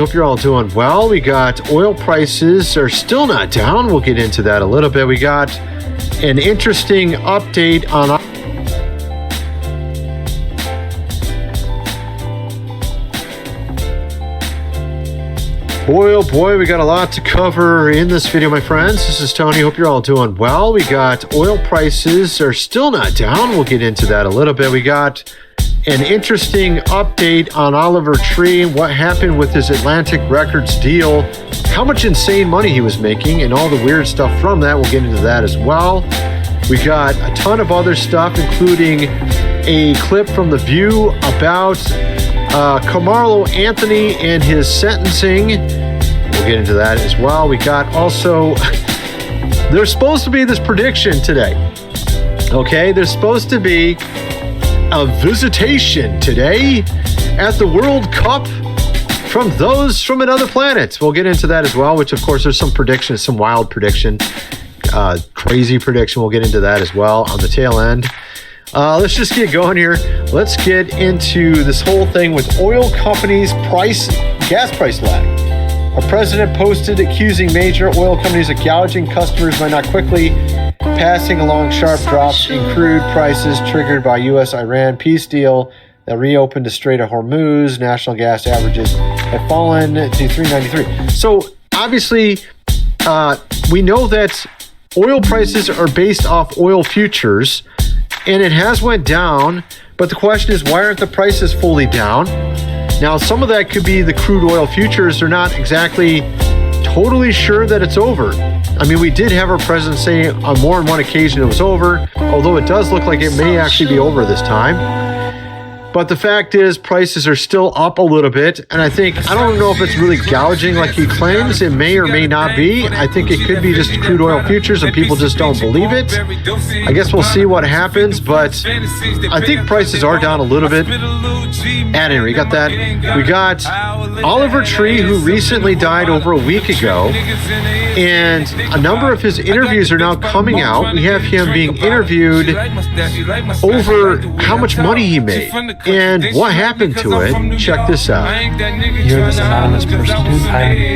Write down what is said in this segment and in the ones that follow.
Hope you're all doing well. We got oil prices are still not down. We'll get into that a little bit. We got an interesting update on boy, oh boy, we got a lot to cover in this video, my friends. This is Tony. Hope you're all doing well. We got oil prices are still not down. We'll get into that a little bit. We got an interesting update on Oliver Tree, what happened with his Atlantic Records deal, how much insane money he was making, and all the weird stuff from that. We'll get into that as well. We got a ton of other stuff, including a clip from The View about Carmelo Anthony and his sentencing. We'll get into that as well. We got also, there's supposed to be this prediction today. Okay, there's supposed to be a visitation today at the World Cup from those from another planet. We'll get into that as well, which of course there's some predictions, some wild prediction, crazy prediction. We'll get into that as well on the tail end. Let's just get going here. Let's get into this whole thing with oil companies' gas price lag. Our president posted accusing major oil companies of gouging customers by not quickly passing along sharp drops in crude prices triggered by U.S.-Iran peace deal that reopened the Strait of Hormuz. National gas averages have fallen to $3.93. So obviously, we know that oil prices are based off oil futures, and it has went down. But the question is, why aren't the prices fully down? Now, some of that could be the crude oil futures. They're not exactly totally sure that it's over. I mean, we did have our president say on more than one occasion it was over, although it does look like it may actually be over this time. But the fact is, prices are still up a little bit, and I don't know if it's really gouging like he claims. It may or may not be. I think it could be just crude oil futures and people just don't believe it. I guess we'll see what happens, but I think prices are down a little bit. And we got that. We got Oliver Tree, who recently died over a week ago, and a number of his interviews are now coming out. We have him being interviewed over how much money he made and what happened to it. Check this out. You're this anonymous person, dude.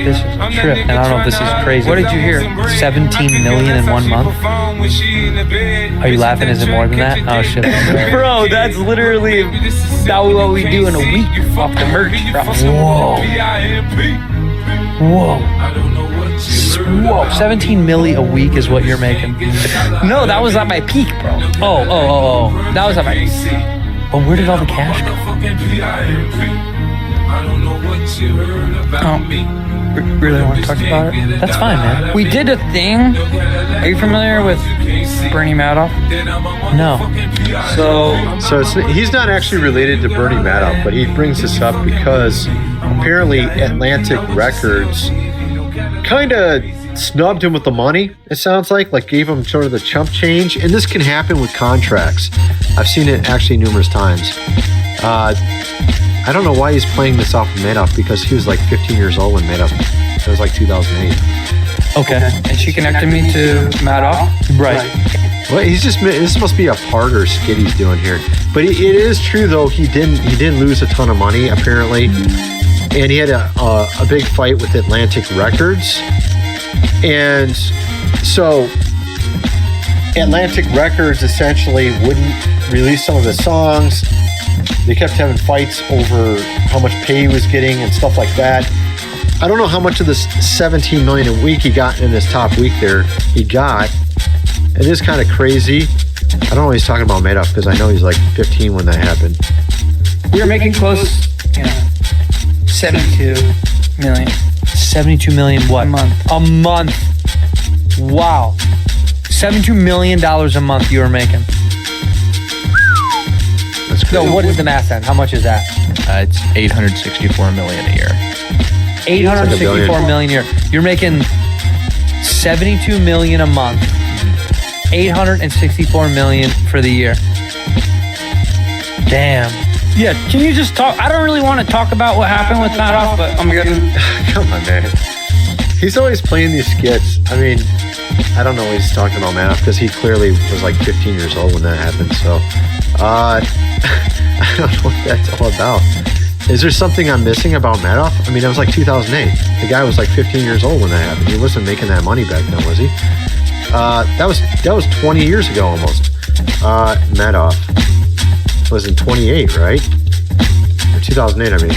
This is a trip, and I don't know if this is crazy. What did you hear? 17 million in 1 month? Are you laughing? Is it more than that? Oh shit, bro, that's literally what we do in a week off the merch, bro. Whoa, 17 milli a week is what you're making. No, that was at my peak, bro. Oh, that was at my peak. But where did all the cash go? Oh, really want to talk about it? That's fine, man. We did a thing. Are you familiar with Bernie Madoff? No. So he's not actually related to Bernie Madoff, but he brings this up because apparently Atlantic Records kind of snubbed him with the money, it sounds like gave him sort of the chump change. And this can happen with contracts. I've seen it actually numerous times. I don't know why he's playing this off of Madoff, because he was like 15 years old when Madoff, it was like 2008. Okay. And she connected me to Madoff? Right. Well, this must be a part or skit he's doing here. But it is true though, he didn't lose a ton of money apparently. And he had a big fight with Atlantic Records. And so Atlantic Records essentially wouldn't release some of his songs. They kept having fights over how much pay he was getting and stuff like that. I don't know how much of this 17 million a week he got in his top week there he got. It is kind of crazy. I don't know what he's talking about Madoff, because I know he's like 15 when that happened. We were making close, 72 million. 72 million what? A month. Wow. $72 million a month you were making. That's crazy. No, what is the math then? How much is that? It's 864 million a year. 864 million a year. You're making 72 million a month. 864 million for the year. Damn. Yeah, can you just talk? I don't really want to talk about what happened with Madoff, but I'm gonna. Come on, man. He's always playing these skits. I mean, I don't know what he's talking about Madoff, because he clearly was like 15 years old when that happened. So, I don't know what that's all about. Is there something I'm missing about Madoff? I mean, that was like 2008. The guy was like 15 years old when that happened. He wasn't making that money back then, was he? That was 20 years ago almost. Madoff was in 28, right? Or 2008, I mean.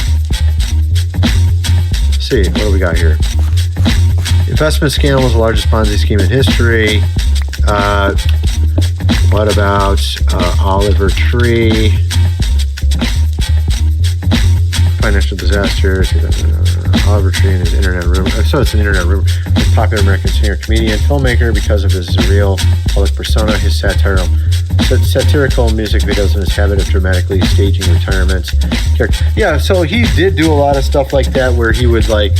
Let's see, what do we got here? Investment scandal was the largest Ponzi scheme in history. What about Oliver Tree? Financial disaster. Oliver Tree and his internet rumor. So it's an internet rumor. A popular American singer, comedian, filmmaker because of his surreal public persona, his satirical music videos, and his habit of dramatically staging retirements. Yeah, so he did do a lot of stuff like that where he would like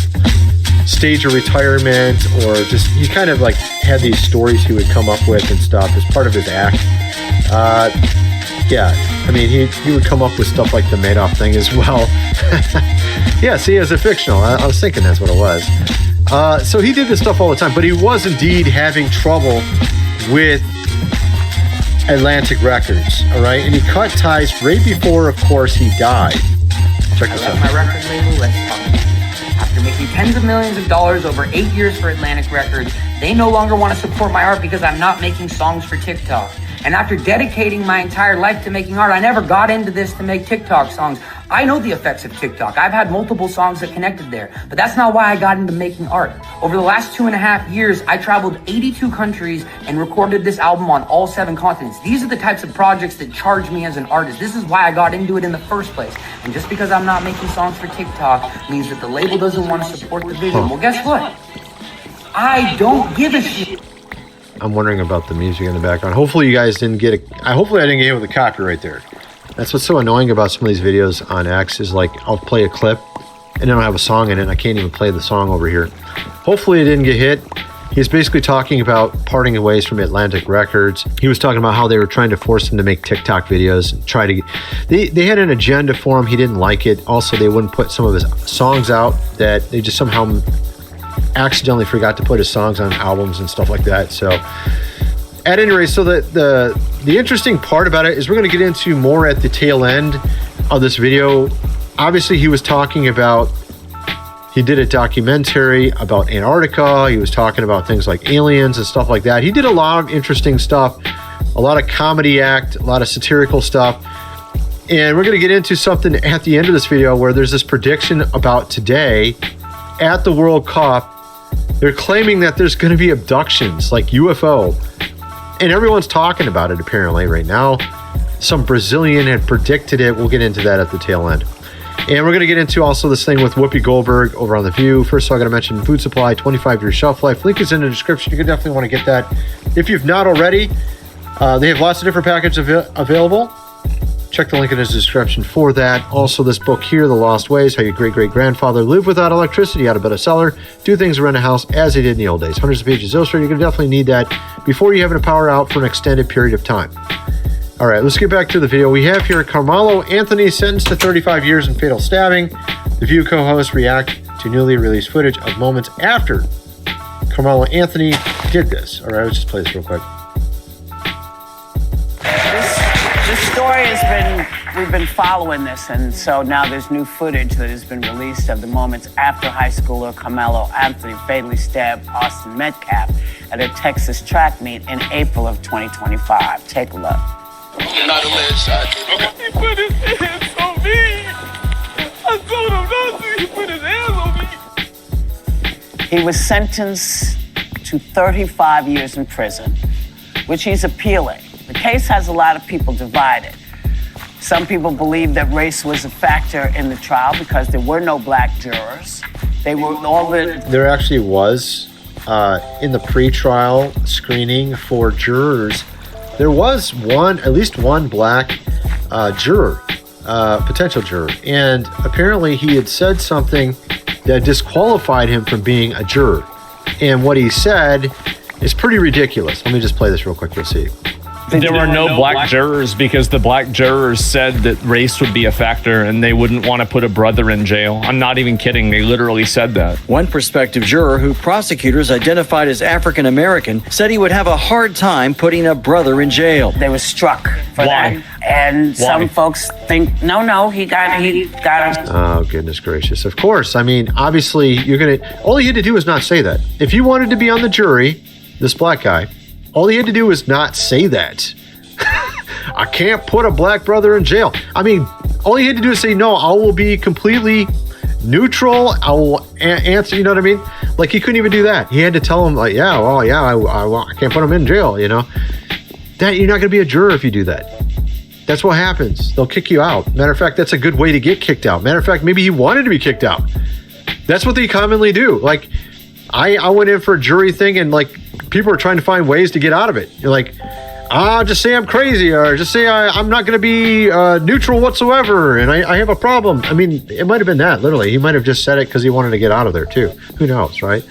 stage a retirement, or just he kind of like had these stories he would come up with and stuff as part of his act. Yeah, I mean, he would come up with stuff like the Madoff thing as well. Yeah, see, as a fictional, I was thinking that's what it was. So he did this stuff all the time, but he was indeed having trouble with Atlantic Records, all right? And he cut ties right before, of course, he died. Check this out. My record label, let's talk. After making tens of millions of dollars over 8 years for Atlantic Records, they no longer want to support my art because I'm not making songs for TikTok. And after dedicating my entire life to making art, I never got into this to make TikTok songs. I know the effects of TikTok. I've had multiple songs that connected there, but that's not why I got into making art. Over the last 2.5 years, I traveled 82 countries and recorded this album on all 7 continents. These are the types of projects that charge me as an artist. This is why I got into it in the first place. And just because I'm not making songs for TikTok means that the label doesn't want to support the vision. Well, guess what? I don't give a shit. I'm wondering about the music in the background. Hopefully you guys didn't get hopefully I didn't get hit with a copyright there. That's what's so annoying about some of these videos on X is like I'll play a clip and then I'll have a song in it and I can't even play the song over here. Hopefully it didn't get hit. He's basically talking about parting ways from Atlantic Records. He was talking about how they were trying to force him to make TikTok videos and try to they had an agenda for him. He didn't like it. Also, they wouldn't put some of his songs out that they just somehow accidentally forgot to put his songs on albums and stuff like that. So at any rate, so the interesting part about it is we're going to get into more at the tail end of this video. Obviously, he was talking about, he did a documentary about Antarctica. He was talking about things like aliens and stuff like that. He did a lot of interesting stuff, a lot of comedy act, a lot of satirical stuff. And we're going to get into something at the end of this video where there's this prediction about today at the World Cup. They're claiming that there's going to be abductions like UFO. And everyone's talking about it apparently right now. Some Brazilian had predicted it. We'll get into that at the tail end. And we're going to get into also this thing with Whoopi Goldberg over on The View. First of all, I got to mention Food Supply, 25-year shelf life. Link is in the description. You can definitely want to get that. If you've not already, they have lots of different packages available. Check the link in the description for that. Also, this book here, The Lost Ways, How Your Great-Great-Grandfather Lived Without Electricity, How to Build a Cellar, Do Things Around a House as they did in the old days. Hundreds of pages illustrated. You're going to definitely need that before you have a power out for an extended period of time. All right, let's get back to the video. We have here Carmelo Anthony sentenced to 35 years in fatal stabbing. The View co-hosts react to newly released footage of moments after Carmelo Anthony did this. All right, let's just play this real quick. This story we've been following this, and so now there's new footage that has been released of the moments after high schooler Carmelo Anthony fatally stabbed Austin Metcalf at a Texas track meet in April of 2025. Take a look. Not alleged. Okay. He put his hands on me. I told him not to. He put his hands on me. He was sentenced to 35 years in prison, which he's appealing. The case has a lot of people divided. Some people believe that race was a factor in the trial because there were no black jurors. They were all the... There actually was, in the pre-trial screening for jurors, there was at least one black juror, potential juror. And apparently he had said something that disqualified him from being a juror. And what he said is pretty ridiculous. Let me just play this real quick, you'll see. There were no black jurors because the black jurors said that race would be a factor and they wouldn't want to put a brother in jail. I'm not even kidding. They literally said that. One prospective juror who prosecutors identified as African American said he would have a hard time putting a brother in jail. They were struck for Why? that. And some folks think, no, he got him. Oh, goodness gracious. Of course. I mean, obviously, all he had to do was not say that. If he wanted to be on the jury, this black guy, all he had to do was not say that. I can't put a black brother in jail. I mean, all he had to do is say, no, I will be completely neutral. I will answer, you know what I mean? Like, he couldn't even do that. He had to tell him, like, I can't put him in jail, you know? That you're not going to be a juror if you do that. That's what happens. They'll kick you out. Matter of fact, that's a good way to get kicked out. Matter of fact, maybe he wanted to be kicked out. That's what they commonly do. Like, I went in for a jury thing, and like, people are trying to find ways to get out of it. You're like, just say I'm crazy, or just say I'm not going to be neutral whatsoever, and I have a problem. I mean, it might have been that, literally. He might have just said it because he wanted to get out of there, too. Who knows, right?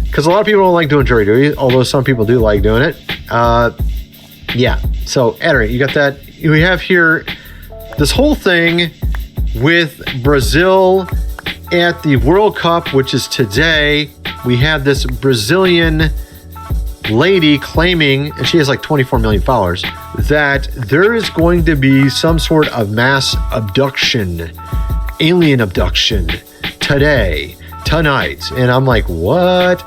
Because a lot of people don't like doing jury duty, although some people do like doing it. Yeah. So, Edery, you got that? We have here this whole thing with Brazil at the World Cup, which is today. We have this Brazilian lady claiming, and she has like 24 million followers, that there is going to be some sort of mass abduction, alien abduction tonight. And I'm like, what?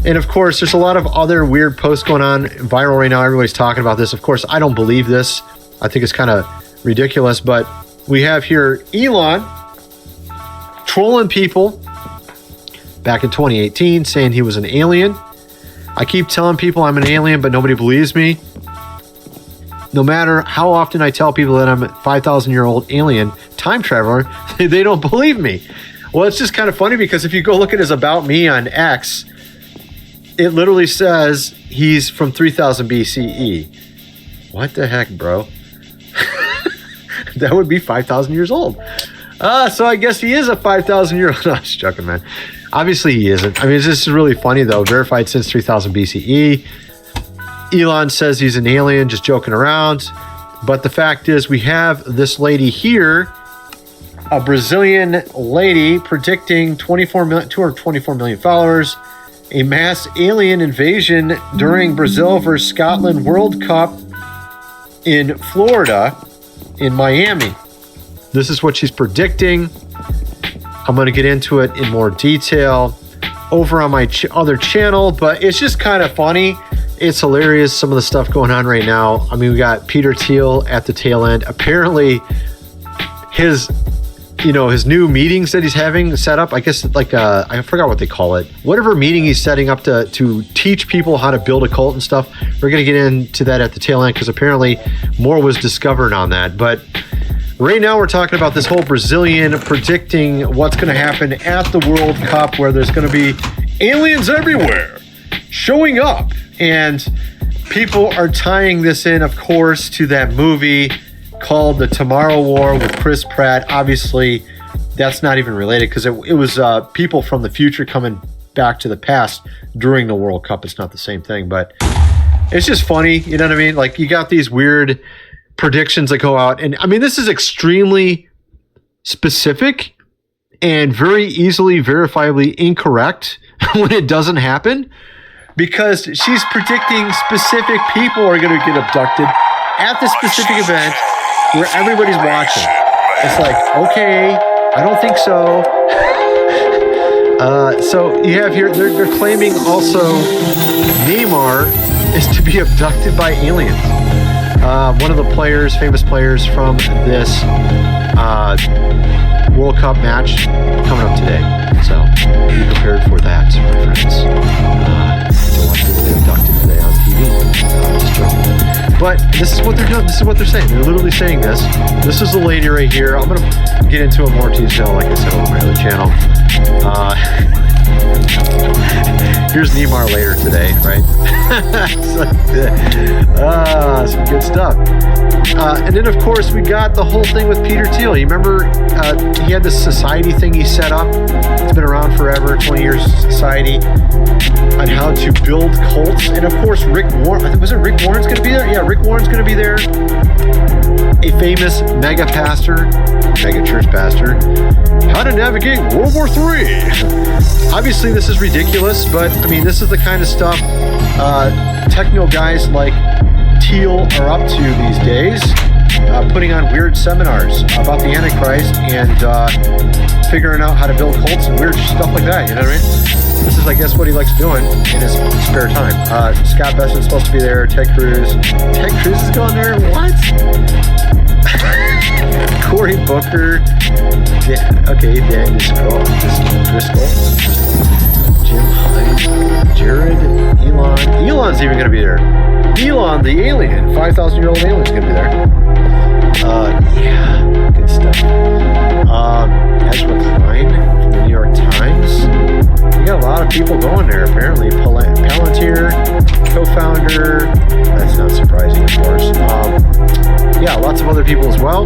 And of course, there's a lot of other weird posts going on viral right now. Everybody's talking about this. Of course, I don't believe this. I think it's kind of ridiculous. But we have here Elon trolling people back in 2018, saying he was an alien. I keep telling people I'm an alien, but nobody believes me. No matter how often I tell people that I'm a 5,000-year-old alien time traveler, they don't believe me. Well, it's just kind of funny because if you go look at his About Me on X, it literally says he's from 3000 BCE. What the heck, bro? That would be 5,000 years old. So I guess he is a 5,000-year-old. No, I'm just joking, man. Obviously, he isn't. I mean, this is really funny, though. Verified since 3000 BCE. Elon says he's an alien, just joking around. But the fact is, we have this lady here, a Brazilian lady predicting 224 million followers, a mass alien invasion during Brazil versus Scotland World Cup in Florida, in Miami. This is what she's predicting. I'm going to get into it in more detail over on my other channel, but it's just kind of funny. It's hilarious, some of the stuff going on right now. I mean, we got Peter Thiel at the tail end. Apparently, his new meetings that he's having set up, I guess, like, I forgot what they call it. Whatever meeting he's setting up to teach people how to build a cult and stuff. We're going to get into that at the tail end because apparently more was discovered on that. But right now we're talking about this whole Brazilian predicting what's going to happen at the World Cup, where there's going to be aliens everywhere showing up. And people are tying this in, of course, to that movie called The Tomorrow War with Chris Pratt. Obviously, that's not even related because it was people from the future coming back to the past during the World Cup. It's not the same thing, but it's just funny. You know what I mean? Like, you got these weird predictions that go out. And I mean, this is extremely specific and very easily verifiably incorrect when it doesn't happen, because she's predicting specific people are going to get abducted at the specific event where everybody's watching. It's like, okay, I don't think so. So you have here, they're claiming also Neymar is to be abducted by aliens. One of the famous players from this World Cup match coming up today. So be prepared for that, my friends. Don't want people to get abducted today on TV. It's true. But this is what they're doing. This is what they're saying. They're literally saying this. This is the lady right here. I'm going to get into it more detail, like I said, on my other channel. Here's Neymar later today, right? Some good stuff. And then, of course, we got the whole thing with Peter Thiel. You remember he had this society thing he set up. It's been around forever, 20 years society, on how to build cults. And, of course, Rick Warren. Was it Rick Warren's going to be there? Yeah, Rick Warren's going to be there. A famous mega church pastor. How to navigate World War III. Obviously, this is ridiculous, but I mean, this is the kind of stuff techno guys like Thiel are up to these days, putting on weird seminars about the Antichrist and figuring out how to build cults and weird stuff like that, you know what I mean? This is, I guess, what he likes doing in his spare time. Scott Bessent's supposed to be there, Ted Cruz. Ted Cruz is going there? What? Cory Booker. Dan Driscoll. Jim Hyde. Jared. Elon. Elon's even going to be there. Elon, the alien. 5,000-year-old alien's going to be there. Yeah. Good stuff. Ezra Klein from the New York Times. You got a lot of people going there, apparently. Palantir, co-founder. That's not surprising, of course. Yeah, lots of other people as well.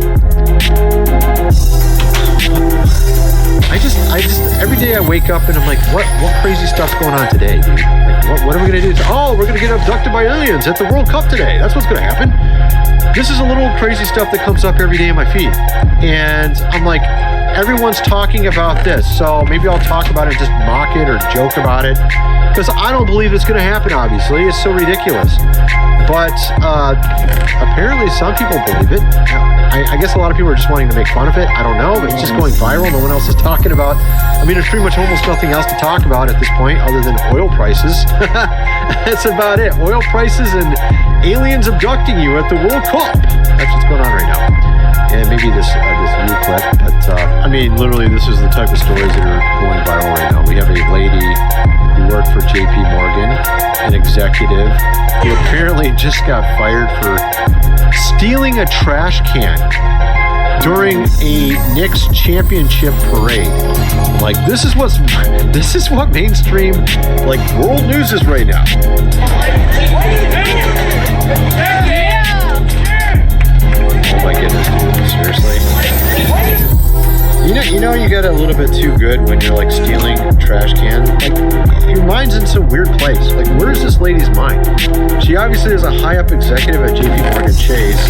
I just, every day I wake up and I'm like, what crazy stuff's going on today, dude? Like, what are we going to do? Oh, we're going to get abducted by aliens at the World Cup today. That's what's going to happen. This is a little crazy stuff that comes up every day in my feed. And I'm like, everyone's talking about this. So maybe I'll talk about it, just mock it or joke about it. Because I don't believe it's going to happen, obviously. It's so ridiculous. But apparently some people believe it. I guess a lot of people are just wanting to make fun of it. I don't know, but it's just going viral. No one else is talking about. I mean, there's pretty much almost nothing else to talk about at this point other than oil prices. That's about it. Oil prices and aliens abducting you at the World Cup. That's what's going on right now. And maybe this new clip. But, I mean, literally, this is the type of stories that are going viral right now. We have a lady who worked for JP Morgan, an executive who apparently just got fired for stealing a trash can during a Knicks championship parade. Like, this is what mainstream, like, world news is right now. Oh my goodness, dude, seriously. You know you got a little bit too good when you're like stealing trash cans. Like, your mind's in some weird place. Like, where is this lady's mind? She obviously is a high-up executive at JP Morgan Chase.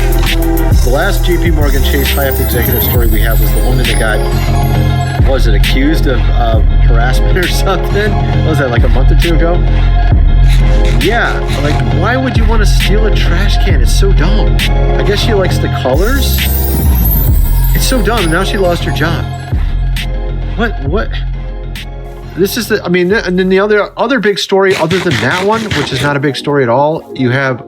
The last JP Morgan Chase high-up executive story we have was the woman that got, was it accused of harassment or something? What was that, like a month or two ago? Yeah, like, why would you want to steal a trash can? It's so dumb. I guess she likes the colors. It's so dumb. Now she lost her job. What? This is and then the other big story, other than that one, which is not a big story at all, you have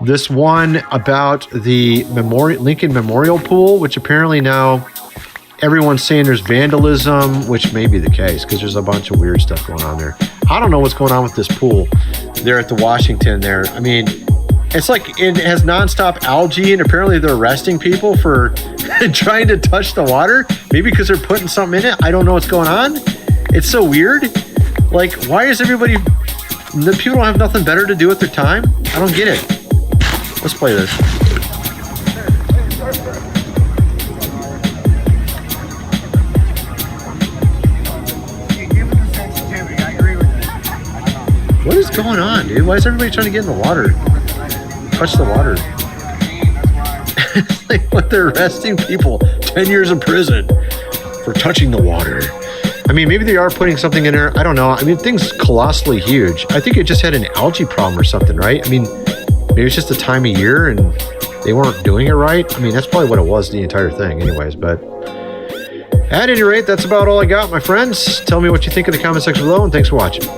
this one about the Lincoln Memorial Pool, which apparently now everyone's saying there's vandalism, which may be the case because there's a bunch of weird stuff going on there. I don't know what's going on with this pool there at the Washington there. I mean, it's like it has nonstop algae, and apparently they're arresting people for trying to touch the water. Maybe because they're putting something in it. I don't know what's going on. It's so weird. Like, why is everybody... The people don't have nothing better to do with their time? I don't get it. Let's play this. What is going on, dude? Why is everybody trying to get in the water? Touch the water. It's like what they're arresting people 10 years in prison for touching the water. I mean, maybe they are putting something in there. I don't know. I mean, thing's colossally huge. I think it just had an algae problem or something, right? I mean, maybe it's just the time of year and they weren't doing it right. I mean, that's probably what it was, the entire thing anyways. But at any rate, that's about all I got, my friends. Tell me what you think in the comment section below, and thanks for watching.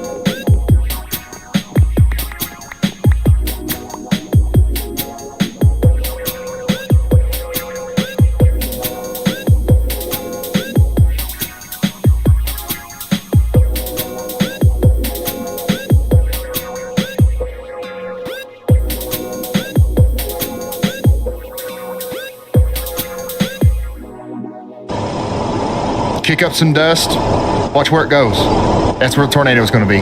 Kick up some dust, watch where it goes. That's where the tornado is going to be.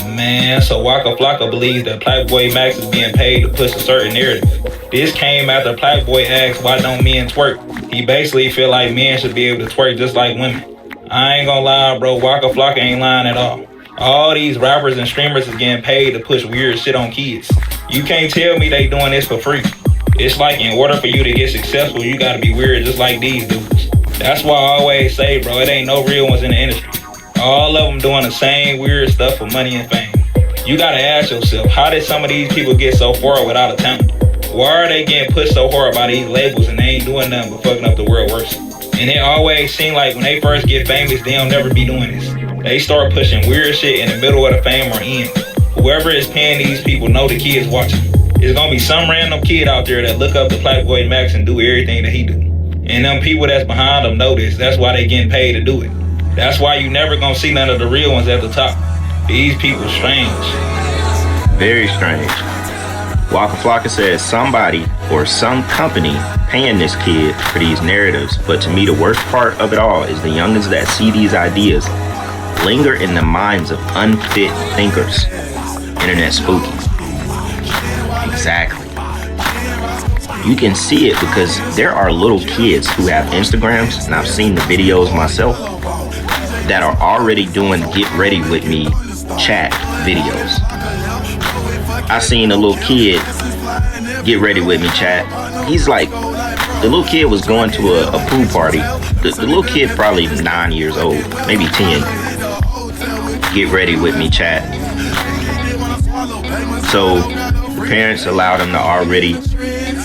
Man, so Waka Flocka believes that Playboy Max is being paid to push a certain narrative. This came after Playboy asked, why don't men twerk? He basically feel like men should be able to twerk just like women. I ain't gonna lie, bro, Waka Flocka ain't lying at all. All these rappers and streamers is getting paid to push weird shit on kids. You can't tell me they doing this for free. It's like in order for you to get successful, you gotta be weird just like these dudes. That's why I always say, bro, it ain't no real ones in the industry. All of them doing the same weird stuff for money and fame. You gotta ask yourself, how did some of these people get so far without a talent? Why are they getting pushed so hard by these labels and they ain't doing nothing but fucking up the world worse? And it always seem like when they first get famous, they'll never be doing this. They start pushing weird shit in the middle of the fame or end. Whoever is paying these people know the kids watching. It's gonna be some random kid out there that look up to Playboy Max and do everything that he do. And them people that's behind them know this. That's why they getting paid to do it. That's why you never gonna see none of the real ones at the top. These people strange. Very strange. Waka Flocka says somebody or some company paying this kid for these narratives. But to me, the worst part of it all is the youngins that see these ideas linger in the minds of unfit thinkers. Internet spooky. Exactly. You can see it because there are little kids who have Instagrams, and I've seen the videos myself, that are already doing get ready with me chat videos. I seen a little kid get ready with me chat. He's like, the little kid was going to a pool party. The little kid probably 9 years old, maybe 10. Get ready with me chat. So parents allow them to already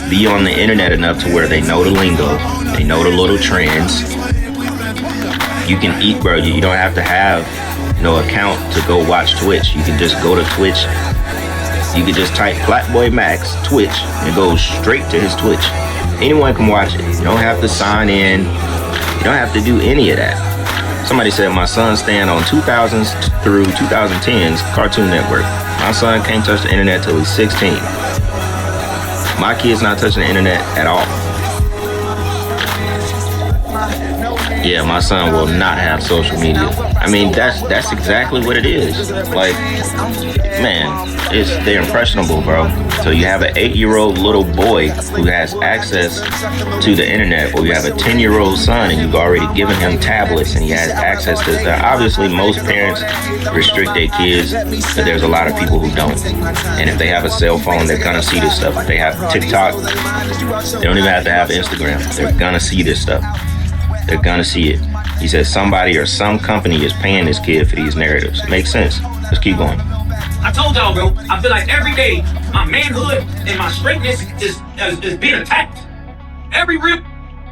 be on the internet enough to where they know the lingo, they know the little trends. You can eat, bro. You don't have to have no account to go watch Twitch. You can just go to Twitch. You can just type Flatboy Max Twitch and go straight to his Twitch. Anyone can watch it. You don't have to sign in. You don't have to do any of that. Somebody said my son's staying on 2000s through 2010s Cartoon Network. My son can't touch the internet till he's 16. My kid's not touching the internet at all. Yeah, my son will not have social media. I mean, that's exactly what it is. Like, man, they're impressionable, bro. So you have an 8-year-old little boy who has access to the internet, or you have a 10-year-old son and you've already given him tablets and he has access to that. Obviously, most parents restrict their kids, but there's a lot of people who don't. And if they have a cell phone, they're gonna see this stuff. If they have TikTok, they don't even have to have Instagram. They're gonna see this stuff. They're gonna see it. He says somebody or some company is paying this kid for these narratives. Makes sense. Let's keep going. I told y'all, bro, I feel like every day my manhood and my straightness is being attacked. Every real.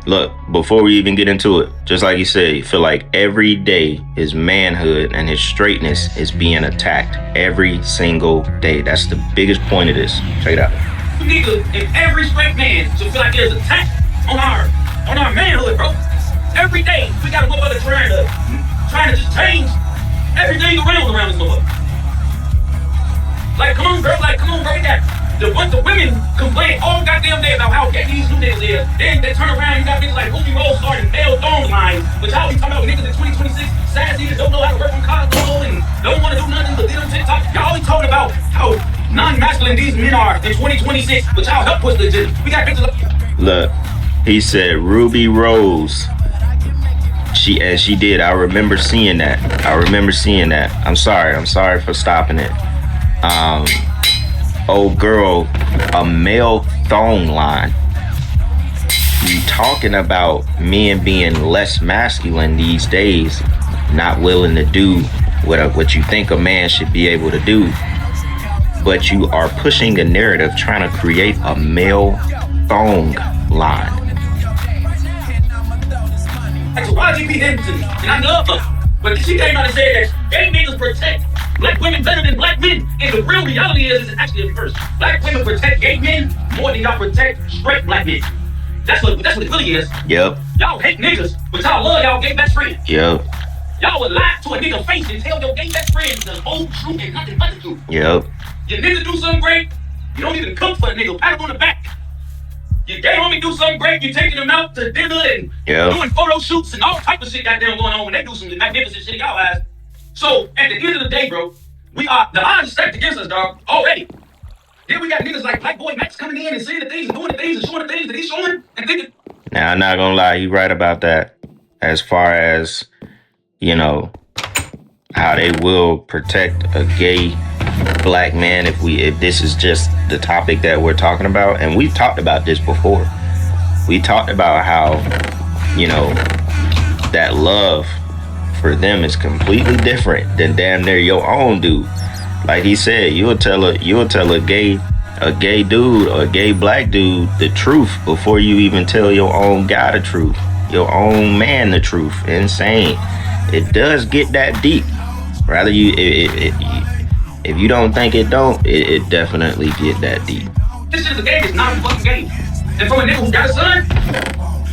Look, before we even get into it, just like you said, you feel like every day his manhood and his straightness is being attacked every single day. That's the biggest point of this. Check it out. Nigga, and every straight man should feel like there's an attack on our manhood, bro. Every day we got a motherfucker trying to just change everything around this motherfucker. Like, come on, bro. We got the bunch of women complain all goddamn day about how gay these new niggas is. Then they turn around, you got niggas like Ruby Rose starting male thong lines, but y'all be talking about niggas in 2026, sassy that don't know how to work on college and don't want to do nothing but get on TikTok. Y'all be talking about how non-masculine these men are in 2026, but y'all help push the agenda. We got pictures of. Look, he said Ruby Rose. She did. I remember seeing that. I'm sorry for stopping it. Old girl, a male thong line. You talking about men being less masculine these days, not willing to do what you think a man should be able to do, but you are pushing a narrative trying to create a male thong line. That's YGP Henderson, and I love her. But she came out and said that gay niggas protect black women better than black men. And the real reality is actually the reverse. Black women protect gay men more than y'all protect straight black men. That's what it really is. Yep. Y'all hate niggas, but y'all love y'all gay best friend. Yep. Y'all would lie to a nigga face and tell your gay best friend the whole truth and nothing but the truth. Yep. Your nigga do something great, you don't even cook for a nigga, pat him on the back. Your gay homie do something great, you taking them out to dinner and doing photo shoots and all type of shit goddamn going on when they do some magnificent shit in y'all eyes. So at the end of the day, bro, the odds are stacked against us, dog, already. Then we got niggas like Playboy Max coming in and saying the things and doing the things and showing the things that he's showing and thinking. Now, I'm not gonna lie, you right about that. As far as, you know, how they will protect a gay black man if this is just the topic that we're talking about. And we've talked about this before. We talked about how, you know, that love for them is completely different than damn near your own dude. Like he said, you'll tell a gay dude or a gay black dude the truth before you even tell your own guy the truth, your own man the truth. Insane. It does get that deep. Rather if you don't think it don't, it definitely get that deep. This is a game. It's not a fucking game. And from a nigga who got a son,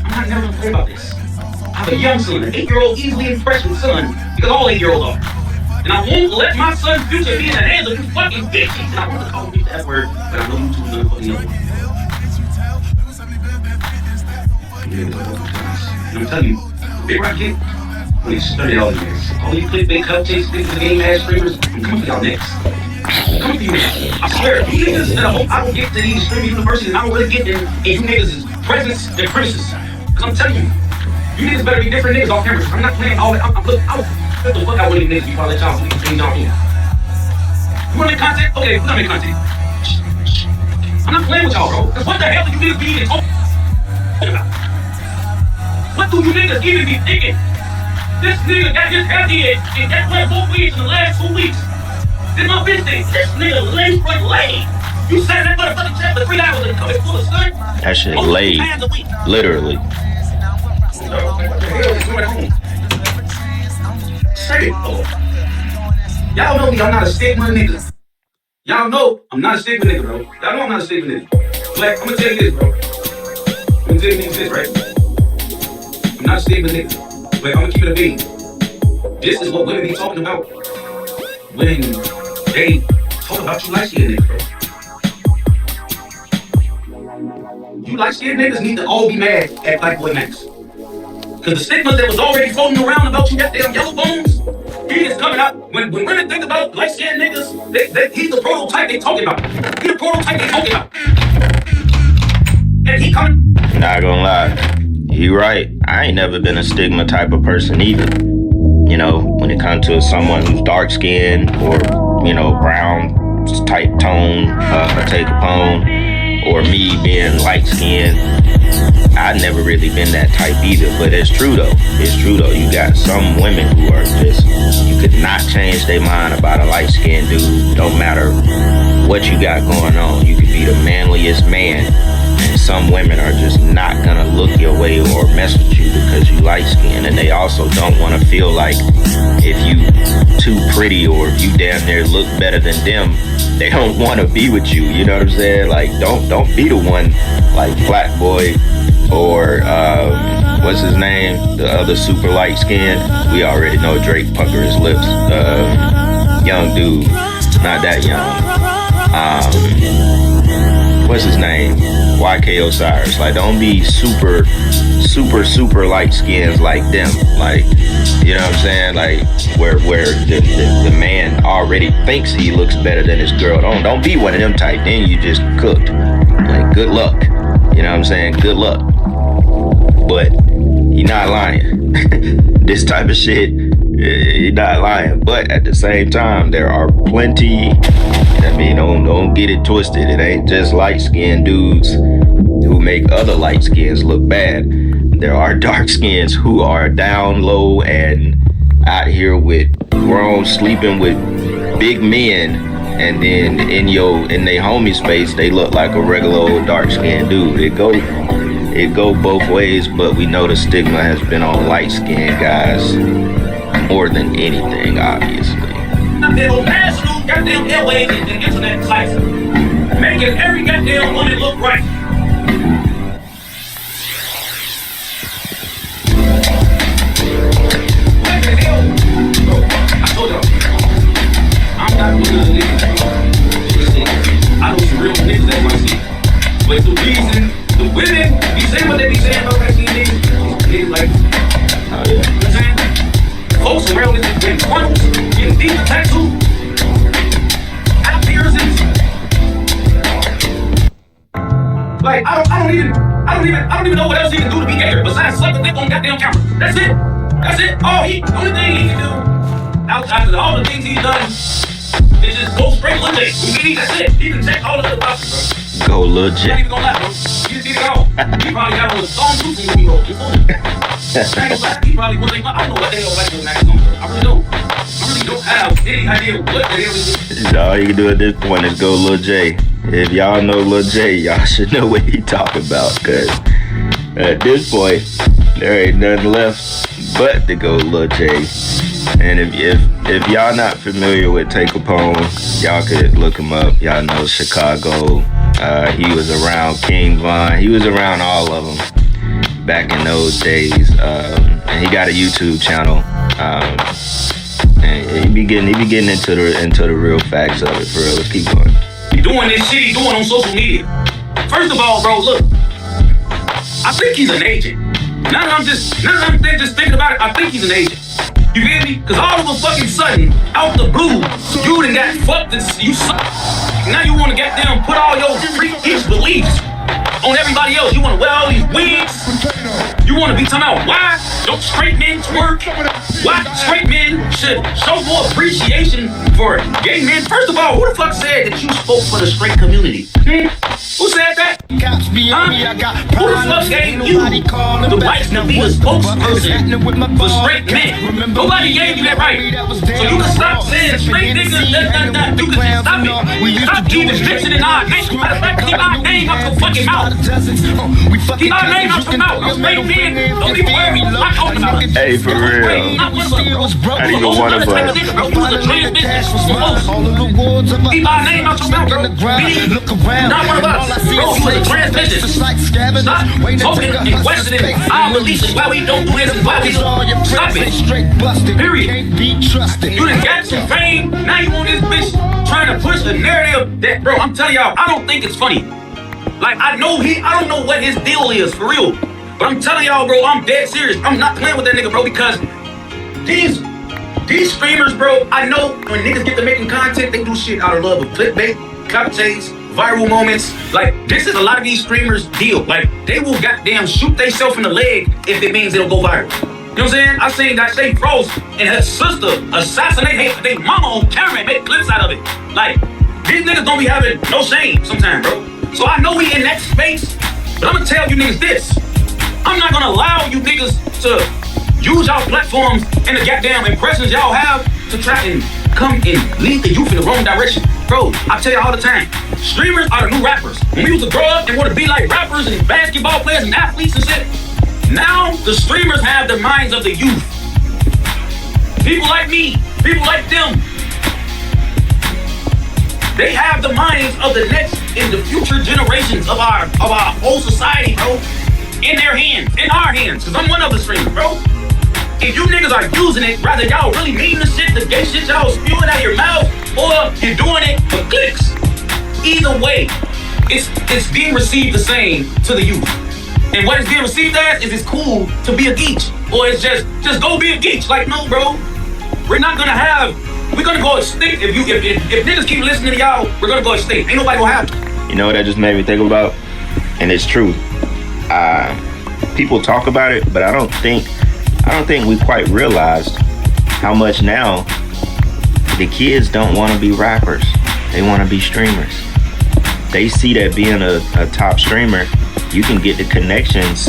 I'm never gonna play about this. I have a young son, an 8-year-old easily impressionable son, because all 8-year-olds are. And I won't let my son's future be in the hands of you fucking bitches. And I want to call you that word, but I know you two are gonna fucking know. And I'm telling you, Big Rock Kid, when he started all these years, all you clickbait cupcakes, niggas, the game ass streamers, I'm coming for y'all next. I'm coming for you next. I swear, you niggas, and I hope I don't get to these streaming universities, and I don't really get in you niggas' presence and criticism. Because I'm telling you, you niggas better be different niggas off camera. I'm not playing all that. Look, I will get the fuck out with these niggas before I let y'all so we can change y'all in. You wanna make content? Okay, we're gonna make content. I'm not playing with y'all, bro. Because what the hell do you niggas be even talking about? What do you niggas even be thinking? This nigga got his head and got wet 4 weeks in the last 2 weeks. This my bitch thing. This nigga laid for lay. You sat in that motherfucking chat for 3 hours and come full of sun. That shit laid. Literally. Say it, Lord. Y'all know me, I'm not a stigma nigga. Y'all know I'm not a stigma nigga, bro. Y'all know I'm not a stigma nigga. Black, I'm gonna tell you this, bro. I'm gonna tell you this, right? I'm not a stigma nigga. But I'm gonna keep it a beat. This is what women be talking about when they talk about you light-skinned niggas, bro. You light-skinned niggas need to all be mad at Black Boy Max. Cause the stigma that was already floating around about you goddamn yellow bones, he is coming out. When women think about light-skinned niggas, he's the prototype they talking about. He's the prototype they talking about. And he coming. Not gonna lie. You right. I ain't never been a stigma type of person either. You know, when it comes to someone who's dark skinned or, you know, brown type tone, take upon, or me being light skinned, I've never really been that type either. But it's true though. It's true though. You got some women who are just, you could not change their mind about a light skinned dude. Don't matter what you got going on. You could be the manliest man. Some women are just not gonna look your way or mess with you because you light skinned, and they also don't want to feel like if you too pretty or if you damn near look better than them, they don't want to be with you. You know what I'm saying? Like don't be the one like Black Boy or what's his name? The other super light skinned. We already know Drake pucker his lips. Young dude, not that young. What's his name? YK Osiris. Like, don't be super light skins like them. Like, you know what I'm saying? Like, where the man already thinks he looks better than his girl. Don't be one of them type. Then you just cooked. Like, good luck. You know what I'm saying? Good luck. But you're not lying. This type of shit, you're not lying. But at the same time, there are plenty. I mean, don't get it twisted. It ain't just light-skinned dudes who make other light skins look bad. There are dark skins who are down low and out here with grown, sleeping with big men, and then in their homie space, they look like a regular old dark-skinned dude. It go both ways, but we know the stigma has been on light-skinned guys more than anything, obviously. Goddamn airways and internet sites, making every goddamn woman look right. What the hell? Bro, I told y'all, I'm not one of the niggas. I know some real niggas that want to see. But the reason the women be saying what they be saying about that niggas like, oh yeah. You know what I'm saying? Folks around this getting funnels, getting deep tattoos. Like, I don't even know what else he can do to be gayer besides suck a dick on goddamn camera. That's it. The only thing he can do outside of all the things he's done is just go straight legit. That's it. He can check all of the boxes, bro. Go legit. I'm not even gonna lie, bro. shit at all. He probably got on the song too from New York. He probably wasn't. I don't know what the hell Black Joe Max is on, bro. I really don't. I really don't have any idea what the hell it is. All you can do at this point is go Lil J. If y'all know Lil J, y'all should know what he talking about, cause at this point, there ain't nothing left but to go Lil J. And if y'all not familiar with Tay Capone, y'all could look him up. Y'all know Chicago. He was around King Von. He was around all of them back in those days. And he got a YouTube channel. And he be getting into the real facts of it, for real. Let's keep going. He doing this shit he doing on social media. First of all, bro, look. I think he's an agent. Now that I'm just thinking about it, I think he's an agent. You feel me? Cause all of a fucking sudden, out the blue, you done got fucked and you suck. Now you wanna get them put all your freakish beliefs on everybody else. You wanna wear all these wigs. You wanna be talking about why don't straight men twerk? Why straight men should show more appreciation for gay men? First of all, who the fuck said that you spoke for the straight community? Who said that? Who the fuck gave you the right to be a spokesperson for straight men? Nobody gave you that right. So you can stop saying straight niggas, you can just stop it. Stop even mentioning our name. Matter of fact, keep our name out your fucking mouth. Keep our name out your mouth. I'm straight men. Don't even worry. I'm talking about it. Hey, for real. Not even one of us. Keep our name out your mouth, bro. Not one of us. Bro, you was a transmission. Stop talking and questioning our beliefs and why we don't do this and why we don't. Stop it. Period. You done got some fame. Now you on this bitch trying to push the narrative that, bro, I'm telling y'all, I don't think it's funny. Like, I don't know what his deal is, for real. But I'm telling y'all, bro, I'm dead serious. I'm not playing with that nigga, bro, because these streamers, bro, I know when niggas get to making content, they do shit out of love of clickbait, copy-paste, viral moments. Like, this is a lot of these streamers' deal. Like, they will goddamn shoot themselves in the leg if it means it'll go viral. You know what I'm saying? I seen that Shay Frost and her sister assassinate their mama on camera and make clips out of it. Like, these niggas don't be having no shame sometimes, bro. So I know we in that space, but I'm gonna tell you niggas this. I'm not gonna allow you niggas to use y'all platforms and the goddamn impressions y'all have to try and come and lead the youth in the wrong direction. Bro, I tell you all the time, streamers are the new rappers. When we used to grow up and want to be like rappers and basketball players and athletes and shit, now the streamers have the minds of the youth. People like me, people like them, they have the minds of the next and the future generations of our whole society, bro. In their hands, in our hands, cause I'm one of the streamers, bro. If you niggas are using it, rather y'all really mean the shit, the gay shit y'all spewing out of your mouth, or you're doing it for clicks. Either way, it's being received the same to the youth. And what it's being received as is it's cool to be a geek, or it's just go be a geek. Like, no, bro, we're gonna go extinct if niggas keep listening to y'all. We're gonna go extinct. Ain't nobody gonna have it. You know what that just made me think about, and it's true. People talk about it, but I don't think we quite realized how much now the kids don't want to be rappers. They want to be streamers. They see that being a top streamer, you can get the connections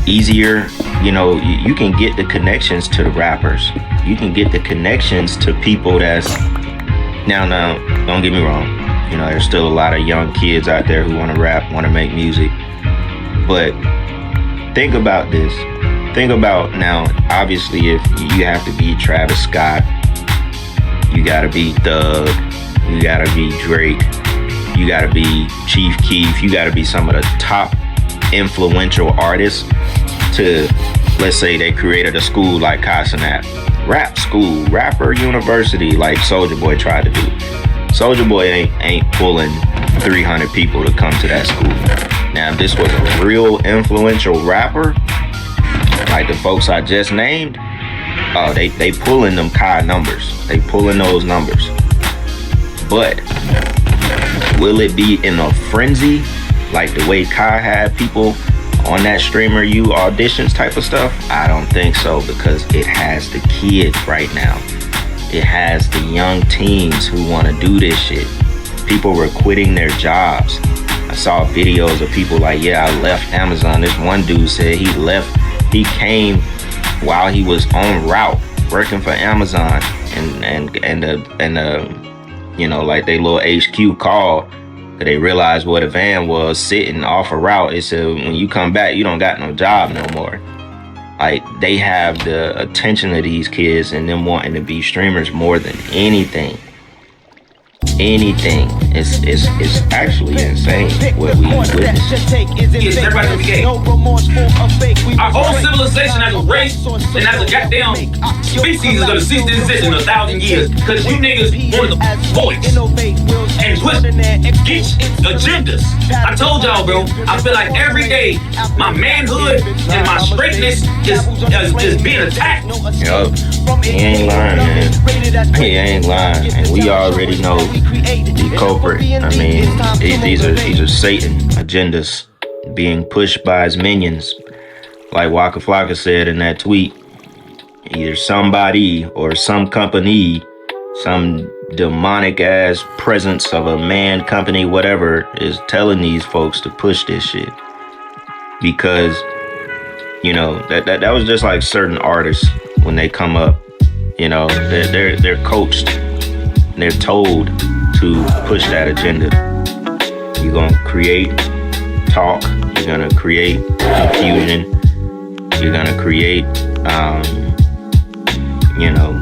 easier. You know, you can get the connections to the rappers. You can get the connections to people that's now, don't get me wrong. You know, there's still a lot of young kids out there who want to rap, want to make music. But think about this. Think about now, obviously, if you have to be Travis Scott, you gotta be Thug, you gotta be Drake, you gotta be Chief Keef, you gotta be some of the top influential artists to, let's say they created a school like Casanat, rap school, rapper university like Soulja Boy tried to do. Soulja Boy ain't pulling 300 people to come to that school. Now, if this was a real influential rapper, like the folks I just named, oh, they pulling them Kai numbers. They pulling those numbers. But will it be in a frenzy like the way Kai had people on that Streamer U auditions type of stuff? I don't think so, because it has the kids right now. It has the young teens who want to do this shit. People were quitting their jobs. I saw videos of people like, yeah, I left Amazon. This one dude said he came while he was en route working for Amazon, and you know, like they little HQ called, cause they realized what a van was sitting off a route. It said, when you come back, you don't got no job no more. Like, they have the attention of these kids and them wanting to be streamers more than anything. It's actually insane what we witness. Yes, everybody can be gay. Our whole civilization as a race and as a goddamn species is gonna cease to exist in 1,000 years because you niggas want to voice and push geek agendas. I told y'all, bro, I feel like every day my manhood and my straightness is being attacked. Yup. He ain't lying, man. He ain't lying. And we already know the culprit. I mean, these are Satan agendas being pushed by his minions. Like Waka Flocka said in that tweet, either somebody or some company, some demonic ass presence of a man, company, whatever, is telling these folks to push this shit. Because, you know, that was just like certain artists when they come up, you know, they're coached, they're told to push that agenda. You're gonna create talk, you're gonna create confusion, you're gonna create, you know,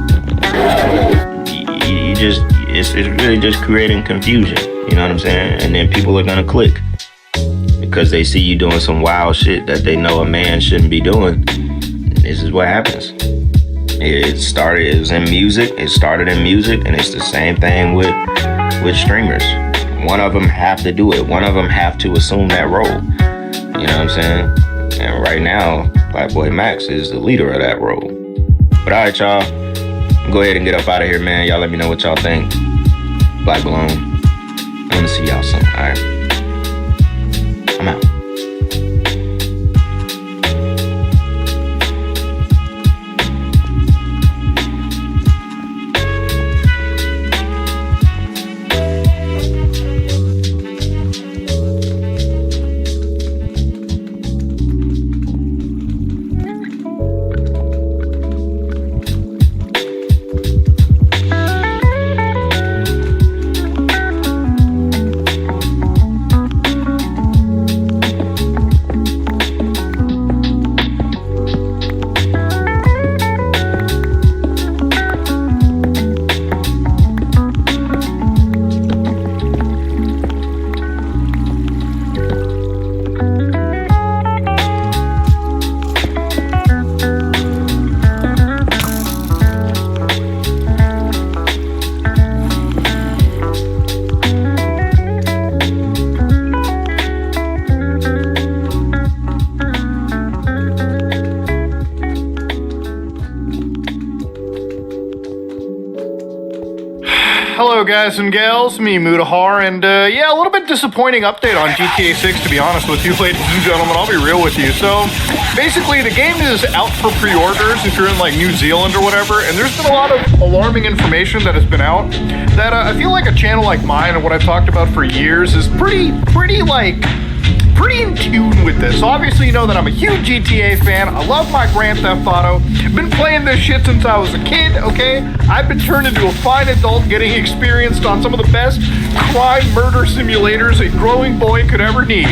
you just, it's really just creating confusion, you know what I'm saying? And then people are gonna click because they see you doing some wild shit that they know a man shouldn't be doing. This is what happens. It was in music, and it's the same thing with streamers. One of them have to do it. One of them have to assume that role. You know what I'm saying? And right now, Black Boy Max is the leader of that role. But all right, y'all, go ahead and get up out of here, man. Y'all let me know what y'all think. Black Balloon. I'm gonna see y'all soon. All right. I'm out. Hello guys and gals, me Mutahar, and yeah, a little bit disappointing update on GTA 6 to be honest with you, ladies and gentlemen. I'll be real with you. So basically the game is out for pre-orders if you're in like New Zealand or whatever, and there's been a lot of alarming information that has been out that I feel like a channel like mine and what I've talked about for years is pretty in tune with this. So obviously you know that I'm a huge GTA fan. I love my Grand Theft Auto. I've been playing this shit since I was a kid, okay? I've been turned into a fine adult getting experienced on some of the best crime murder simulators a growing boy could ever need.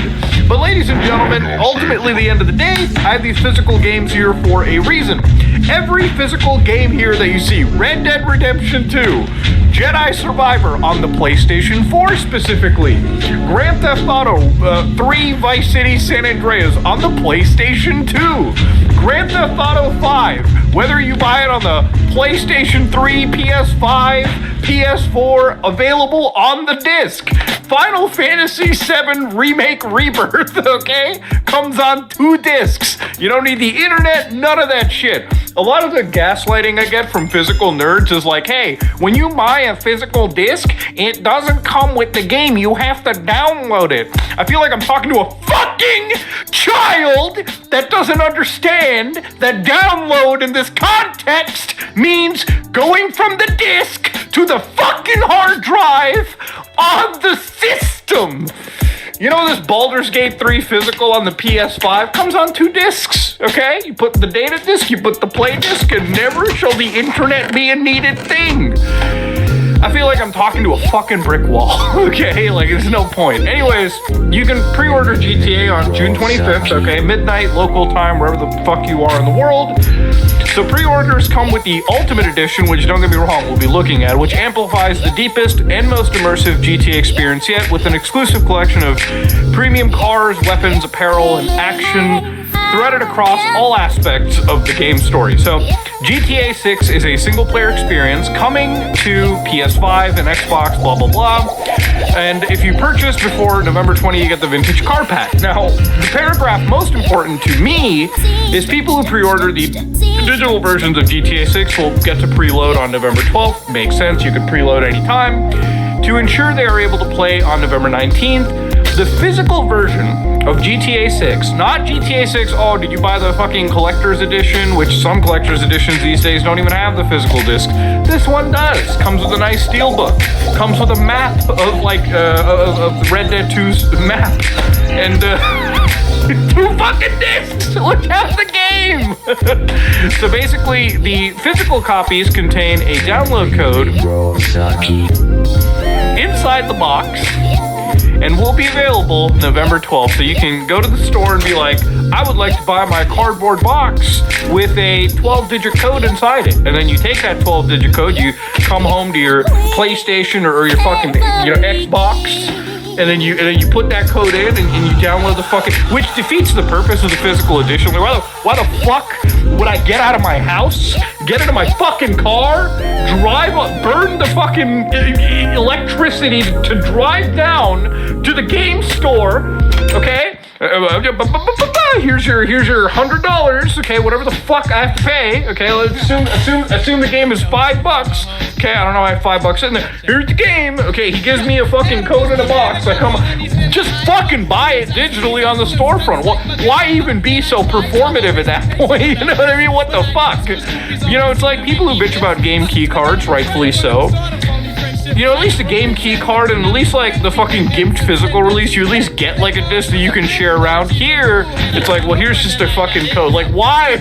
But ladies and gentlemen, ultimately at the end of the day, I have these physical games here for a reason. Every physical game here that you see, Red Dead Redemption 2, Jedi Survivor on the PlayStation 4 specifically, Grand Theft Auto 3 Vice City San Andreas on the PlayStation 2, Grand Theft Auto 5, whether you buy it on the PlayStation 3, PS5, PS4, available on the disc. Final Fantasy VII Remake Rebirth, okay, comes on 2 discs. You don't need the internet, none of that shit. A lot of the gaslighting I get from physical nerds is like, hey, when you buy a physical disc, it doesn't come with the game. You have to download it. I feel like I'm talking to a fucking child that doesn't understand that download in this context means going from the disc to the fucking hard drive on the system. You know this Baldur's Gate 3 physical on the PS5 comes on 2 discs, okay? You put the data disc, you put the play disc, and never shall the internet be a needed thing. I feel like I'm talking to a fucking brick wall, okay? Like, there's no point. Anyways, you can pre-order GTA on June 25th, okay? Midnight, local time, wherever the fuck you are in the world. So pre-orders come with the Ultimate Edition, which, don't get me wrong, we'll be looking at, which amplifies the deepest and most immersive GTA experience yet, with an exclusive collection of premium cars, weapons, apparel, and action threaded across all aspects of the game story. So GTA 6 is a single-player experience coming to PS5 and Xbox, blah, blah, blah. And if you purchase before November 20, you get the vintage car pack. Now, the paragraph most important to me is people who pre-order the digital versions of GTA 6 will get to preload on November 12th. Makes sense, you can preload anytime. To ensure they are able to play on November 19th, the physical version of GTA 6, not GTA 6, oh, did you buy the fucking collector's edition, which some collector's editions these days don't even have the physical disc. This one does. Comes with a nice steelbook. Comes with a map of, like, of Red Dead 2's map. And, 2 fucking discs, which have the game. So basically, the physical copies contain a download code inside the box, and will be available November 12th. So you can go to the store and be like, I would like to buy my cardboard box with a 12-digit code inside it. And then you take that 12-digit code, you come home to your PlayStation or your fucking, Xbox, and then you put that code in and you download the fucking, which defeats the purpose of the physical edition. Like, why the fuck would I get out of my house, get into my fucking car, drive up, burn the fucking electricity to drive down to the game store, okay? Here's your $100, okay, whatever the fuck I have to pay, okay, let's assume the game is $5, okay, I don't know, I have $5 in there, here's the game, okay, he gives me a fucking code in a box, I come, just fucking buy it digitally on the storefront. Why even be so performative at that point, you know what I mean, what the fuck, it's like people who bitch about game key cards, rightfully so. At least a game key card and at least like the fucking gimped physical release, you at least get like a disc that you can share around. Here, it's like, well, here's just a fucking code. Like, why?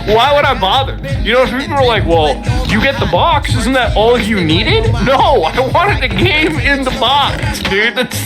Why would I bother? People are like, well, you get the box. Isn't that all you needed? No, I wanted the game in the box, dude. That's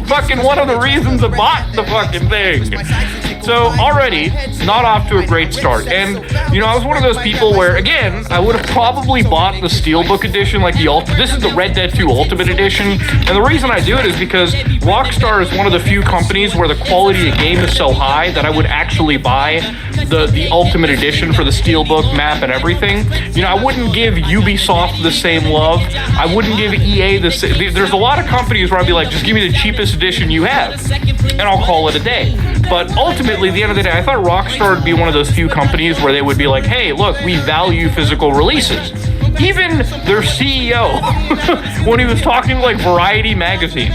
fucking one of the reasons I bought the fucking thing. So already, not off to a great start. And, I was one of those people where, again, I would have probably bought the Steelbook edition, like this is the Red Dead 2 Ultimate Edition. And the reason I do it is because Rockstar is one of the few companies where the quality of game is so high that I would actually buy the Ultimate Edition for the Steelbook map and everything. I wouldn't give Ubisoft the same love. I wouldn't give EA the same. There's a lot of companies where I'd be like, just give me the cheapest edition you have, and I'll call it a day. But ultimately, at the end of the day, I thought Rockstar would be one of those few companies where they would be like, hey, look, we value physical releases. Even their CEO, when he was talking like Variety magazine,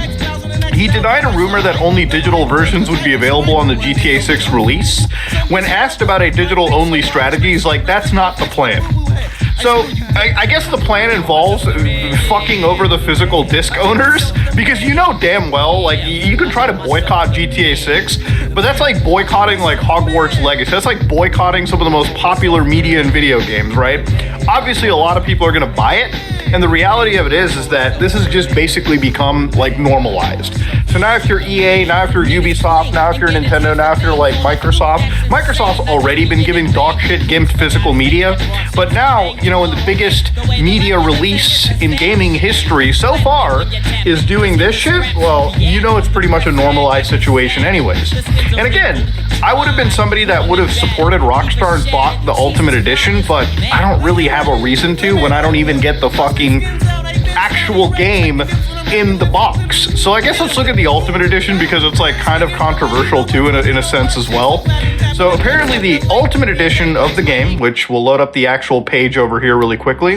he denied a rumor that only digital versions would be available on the GTA 6 release. When asked about a digital-only strategy, he's like, that's not the plan. So, I guess the plan involves fucking over the physical disc owners, because damn well, like, you can try to boycott GTA 6, but that's like boycotting, like, Hogwarts Legacy. That's like boycotting some of the most popular media and video games, right? Obviously, a lot of people are gonna buy it, and the reality of it is that this has just basically become, like, normalized. So now if you're EA, now if you're Ubisoft, now if you're Nintendo, now if you're, like, Microsoft's already been giving dog shit gimped physical media, but now, in the biggest media release in gaming history so far is doing this shit, well, it's pretty much a normalized situation anyways. And again, I would have been somebody that would have supported Rockstar and bought the Ultimate Edition, but I don't really have a reason to when I don't even get the fucking actual game in the box. So I guess let's look at the Ultimate Edition, because it's like kind of controversial too in a sense as well. So apparently the Ultimate Edition of the game, which will load up the actual page over here really quickly,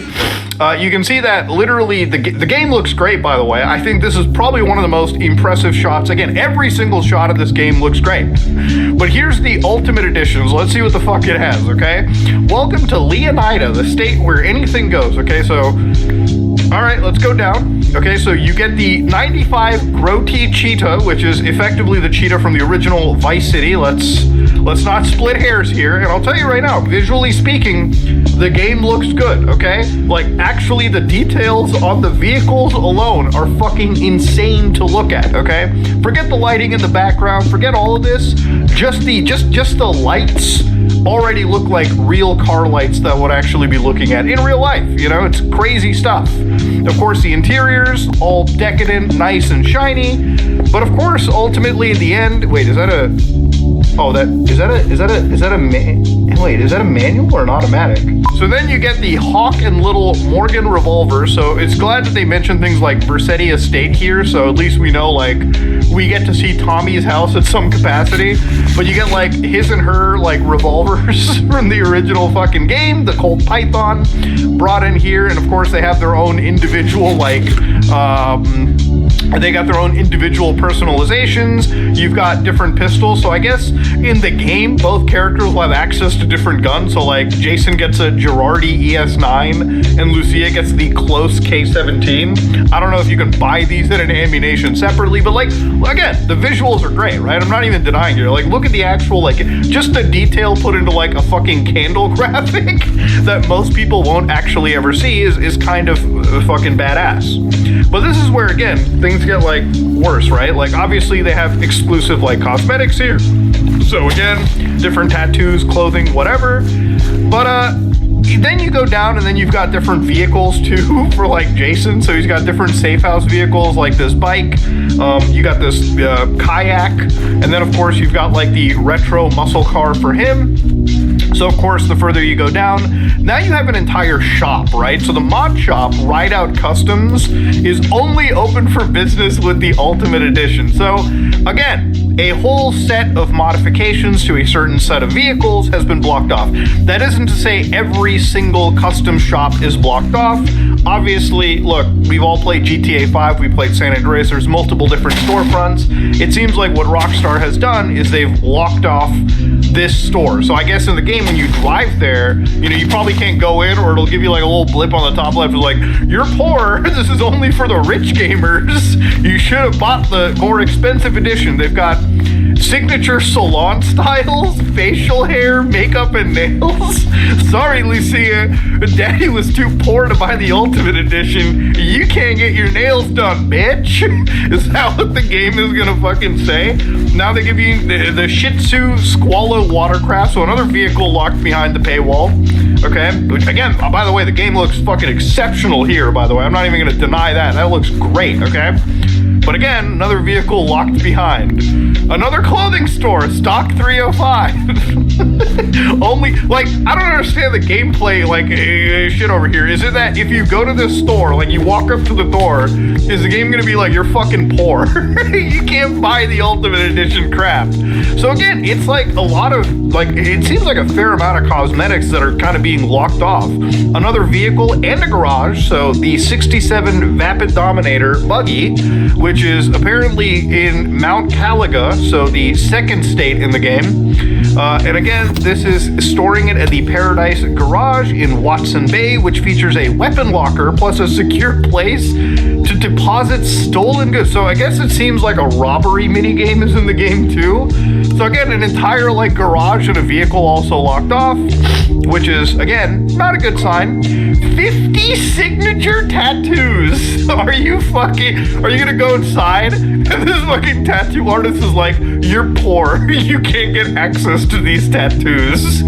you can see that literally the game looks great, by the way. I think this is probably one of the most impressive shots. Again, every single shot of this game looks great. But here's the Ultimate Edition, so let's see what the fuck it has, okay? Welcome to Leonida, the state where anything goes, okay? So All right, let's go down. Okay, so you get the 95 Groti Cheetah, which is effectively the cheetah from the original Vice City. Let's not split hairs here. And I'll tell you right now, visually speaking, the game looks good, okay? Like, actually, the details on the vehicles alone are fucking insane to look at, okay? Forget the lighting in the background, forget all of this. Just the lights already look like real car lights that would actually be looking at in real life, you know? It's crazy stuff. Of course, the interiors, all decadent, nice and shiny. But of course, ultimately in the end, wait, is that a manual or an automatic? So then you get the Hawk and Little Morgan revolver. So it's glad that they mentioned things like Vercetti Estate here. So at least we know, like, we get to see Tommy's house at some capacity. But you get like his and her like revolvers from the original fucking game. The Colt Python brought in here. And of course they have their own individual like, they got their own individual personalizations. You've got different pistols. So I guess in the game, both characters will have access to different guns. So like Jason gets a Girardi ES9 and Lucia gets the Close K17. I don't know if you can buy these in an ammunition separately, but like, again, the visuals are great, right? I'm not even denying it. Like, look at the actual, like, just the detail put into like a fucking candle graphic that most people won't actually ever see is kind of fucking badass. But this is where, again, things get like worse, right? Like, obviously they have exclusive like cosmetics here. So again, different tattoos, clothing, whatever. But then you go down and then you've got different vehicles too for like Jason. So he's got different safe house vehicles like this bike. You got this kayak. And then of course you've got like the retro muscle car for him. So of course, the further you go down, now you have an entire shop, right? So the mod shop, Rideout Customs, is only open for business with the Ultimate Edition. So again, a whole set of modifications to a certain set of vehicles has been blocked off. That isn't to say every single custom shop is blocked off. Obviously, look, we've all played GTA 5, we played San Andreas, there's multiple different storefronts. It seems like what Rockstar has done is they've locked off this store. So I guess in the game, when you drive there, you know, you probably can't go in, or it'll give you like a little blip on the top left. It's like, you're poor, this is only for the rich gamers. You should have bought the more expensive edition. They've got signature salon styles, facial hair, makeup, and nails. Sorry, Lucia, Daddy was too poor to buy the Ultimate Edition. You can't get your nails done, bitch. Is that what the game is gonna fucking say? Now they give you the Shih Tzu Squalo watercraft, so another vehicle locked behind the paywall. Okay, which again, by the way, the game looks fucking exceptional here, by the way. I'm not even gonna deny that. That looks great, okay? But again, another vehicle locked behind. Another clothing store, Stock 305. Only, like, I don't understand the gameplay, like, shit over here. Is it that if you go to this store, like, you walk up to the door, is the game gonna be like, you're fucking poor? You can't buy the Ultimate Edition crap. So again, it's like a lot of, like, it seems like a fair amount of cosmetics that are kind of being locked off. Another vehicle and a garage, so the 67 Vapid Dominator buggy, which is apparently in Mount Caliga, so the second state in the game. And again, this is storing it at the Paradise Garage in Watson Bay, which features a weapon locker plus a secure place to deposit stolen goods. So I guess it seems like a robbery minigame is in the game too. So again, an entire like garage and a vehicle also locked off, which is, again, not a good sign. 50 signature tattoos. Are you gonna go inside? And this fucking tattoo artist is like, you're poor. You can't get access to these tattoos.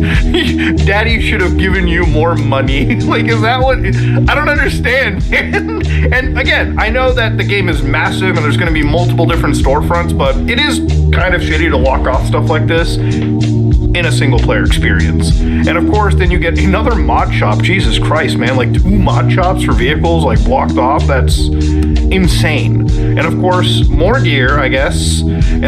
Daddy should have given you more money. Like, is that what? I don't understand. And again, I know that the game is massive and there's gonna be multiple different storefronts, but it is kind of shitty to lock off stuff like this in a single player experience. And of course, then you get another mod shop. Jesus Christ, man, like 2 mod shops for vehicles like blocked off. That's insane. And of course, more gear, I guess. And